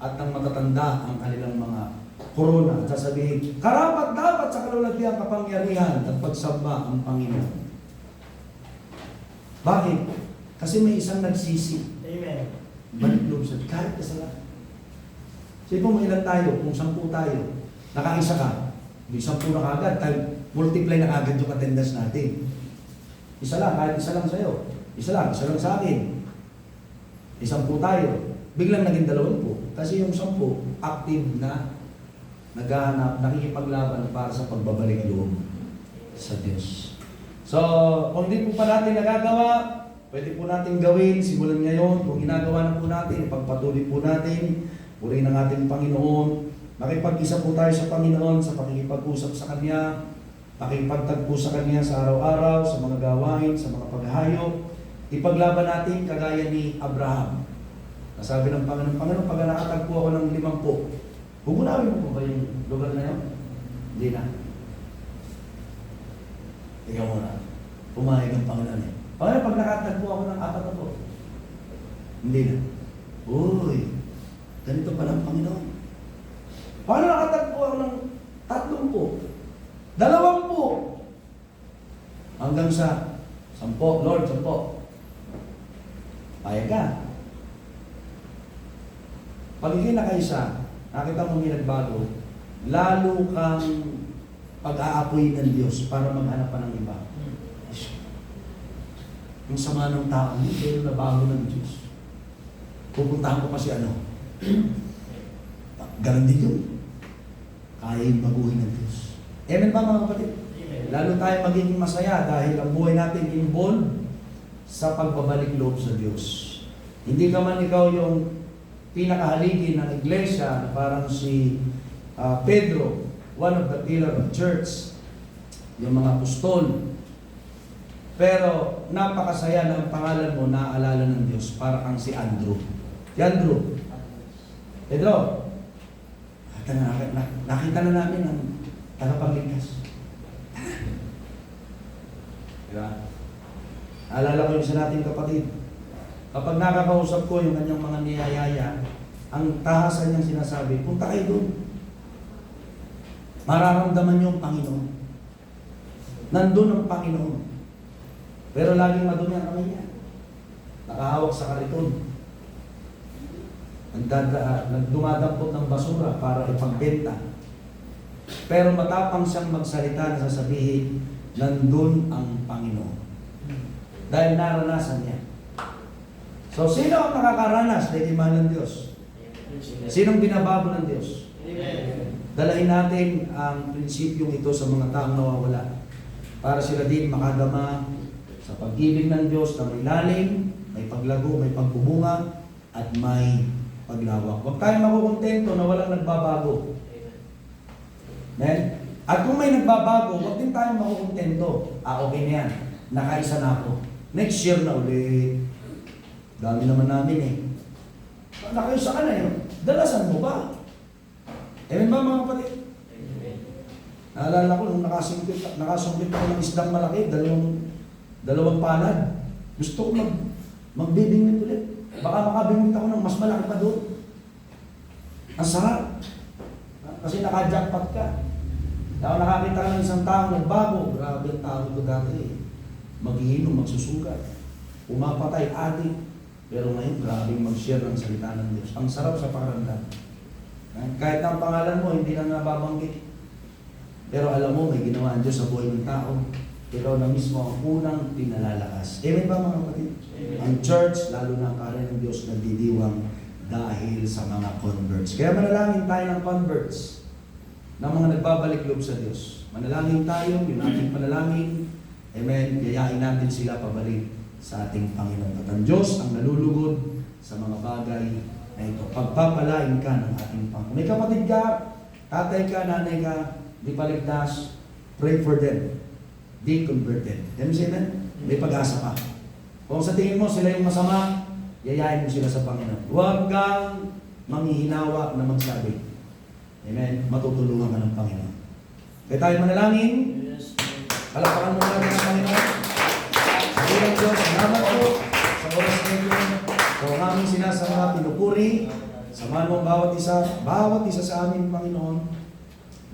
at ang matatanda ang kanilang mga korona. At sasabihin, karapat dapat sa kalulatiang kapangyarihan at pagsamba ang Panginoon. Bakit? Kasi may isang nagsisi. Amen. Balik loob sa kahit kasalanan. Sige po, ilan tayo? Kung 10 tayo, nakaisa ka, hindi 10 na kagad, multiply na kagad yung attendance natin. Isa lang, kahit isa lang sa'yo. Isa lang sa akin. 10 tayo. Biglang naging 20. Kasi yung 10, active na, naghahanap, nakikipaglaban para sa pagbabalik loob sa Diyos. So, kung hindi po pa natin nagagawa, pwede po natin gawin, simulan ngayon. Kung ginagawa na po natin, ipagpatuloy po natin, purihin ang ating Panginoon. Makipag-isa po tayo sa Panginoon sa pakikipag-usap sa Kanya, pakipagtagpo sa Kanya sa araw-araw, sa mga gawain, sa mga paghahayop. Ipaglaban natin kagaya ni Abraham. Nasabi ng Panginoon, pag nakatagpo ako ng 50, hugunawin mo po ba yung lugar na yun? Hindi na. Ikaw muna. Pumayag ang Panginoon eh. Panginoon, pag nakatagpo ako ng 40, hindi na. Uy, ganito pala ang Panginoon. Paano nakatagpo ako ng 30? 20? Hanggang sa 10, Lord, 10. Payag ka. Pag hindi nakaisa, nakita mo may nagbago, lalo kang pag-aapoy ng Diyos para maghanap pa ng iba. Yung sama ng tao, pero nabago ng Diyos. pupuntahan ko pa si ano. Ganon din yun. Kaya yung baguhin ng Diyos. Amen ba mga kapatid? Lalo tayo magiging masaya dahil ang buhay natin involved sa pagbabalik loob sa Diyos. Hindi ka man ikaw yung pinakahaligi ng iglesia na parang si Pedro, one of the pillar of church, yung mga apostol. Pero napakasaya na ang pangalan mo naaalala ng Diyos para kang si Andrew. Si Andrew. Pedro, nakita na namin ang tagapagligtas. Diba? Alala ko yung sa nating kapatid. Kapag nakakausap ko yung kanyang mga niyayaya, ang tahasan niyang sinasabi, punta kayo doon. Mararamdaman niyo ang Panginoon. Nandun ang Panginoon. Pero laging madumi ang kamay niya. Nakahawak sa kariton. Nagdumadampot ng basura para ipagbenta. Pero matapang siyang magsalita na sasabihin, nandun ang Panginoon. Dahil naranasan niya. So, sino ang nakakaranas na iman ng Diyos? Sinong binabago ng Diyos? Dalahin natin ang prinsipyong ito sa mga taong nawawala para sila din makadama sa pag-ibig ng Diyos na may lalim, may paglago, may pagbubunga, at may paglawak. Huwag tayong makukontento na walang nagbabago. Amen? At kung may nagbabago, huwag din tayong makukontento. Okay na yan. Nakaisa na ako. Next year na ulit. Dami naman namin eh. Nakaisa ka na yun. Dalasan mo ba? Amen ba mga kapatid? Naalala ko nung nakasumpit ako ng isdang malaki, dalawang palad. Gusto ko magbibingwit ulit. Baka makabingwit ako ng mas malaki pa doon. Ang sarap. Kasi naka-jackpot ka. Kaya nakakita ka ng isang tao nagbago. Grabe ang tao ito dati. Maghihinom, magsusugat. Umapatay, adik. Pero ngayon, grabing mag-share ng salita ng Diyos. Ang sarap sa pakiramdam. Kahit ang pangalan mo, hindi na nababanggit. Pero alam mo, may ginawa ang Diyos sa buhay ng tao. Ikaw na mismo ang unang pinalalakas. Amen ba mga kapatid? Ang church, lalo na ang karin ng Diyos, nagdidiwang dahil sa mga converts. Kaya manalangin tayo ng converts, ng mga nagbabalik loob sa Diyos. Manalangin tayo, yung ating panalangin. Amen. Yayain natin sila pabalik sa ating Panginoon. At ang Diyos ang nalulugod sa mga bagay na ito. Pagpapalain ka ng ating Panginoon. May kapatid ka, tatay ka, nanay ka, di paligtas, pray for them. Be converted. Can you say that? May pag-asa pa. Kung sa tingin mo sila yung masama, yayain mo sila sa Panginoon. Huwag kang manghihinawa na magsabi. Amen? Matutulungan ka ng Panginoon. Kaya tayo manalangin. Palakpakan mo natin ang Panginoon. Sabihin Diyos, salamat po sa oras na ito. So, ang aming sinasama, pinupuri. Samahan mo ang bawat isa sa amin, Panginoon,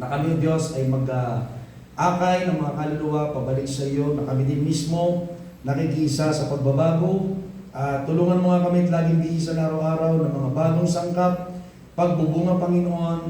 na kami, Diyos, ay mag-akay ng mga kaluluwa pabalik sa iyo, na kami din mismo nakikisa sa pagbabago. Tulungan mo nga kami at laging bihisan araw-araw ng mga bagong sangkap, pagbubunga, Panginoon.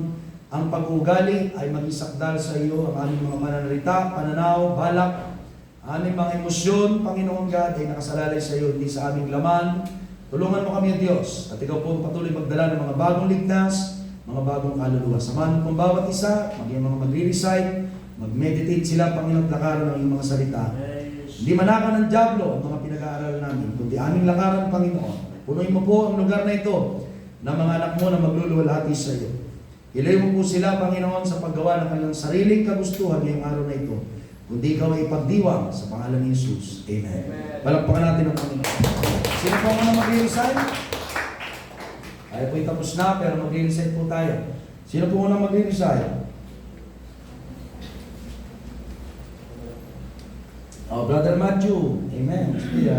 Ang pag-ugali ay mag-isakdal sa iyo, ang aming mga pananalita, pananaw, balak, aming mga emosyon, Panginoon God, ay nakasalalay sa iyo, hindi sa aming laman. Tulungan mo kami, Diyos, at ikaw po patuloy magdala ng mga bagong ligtas, mga bagong kaluluwa. Samahan mo bawat isa, maging mga magre-recite, mag-meditate sila, Panginoon, lakaran ng iyong mga salita. Hindi manaka ng dyablo ang mga pinag-aaral namin, kundi aming lakaran, Panginoon. Punuin mo po ang lugar na ito ng mga anak mo na magluluwalhati sa iyo. Ilayo mo po sila, Panginoon, sa paggawa ng kanilang sariling kagustuhan ngayong araw na ito. Kundi ikaw ay ipagdiwang sa pangalan ni Jesus. Amen. Palakpakan natin ang Panginoon. Sino po ang mag-resign? Tayo po'y tapos na, pero mag-resign po tayo. Sino po unang mag-resign? Oh, Brother Matthew. Amen. Sige,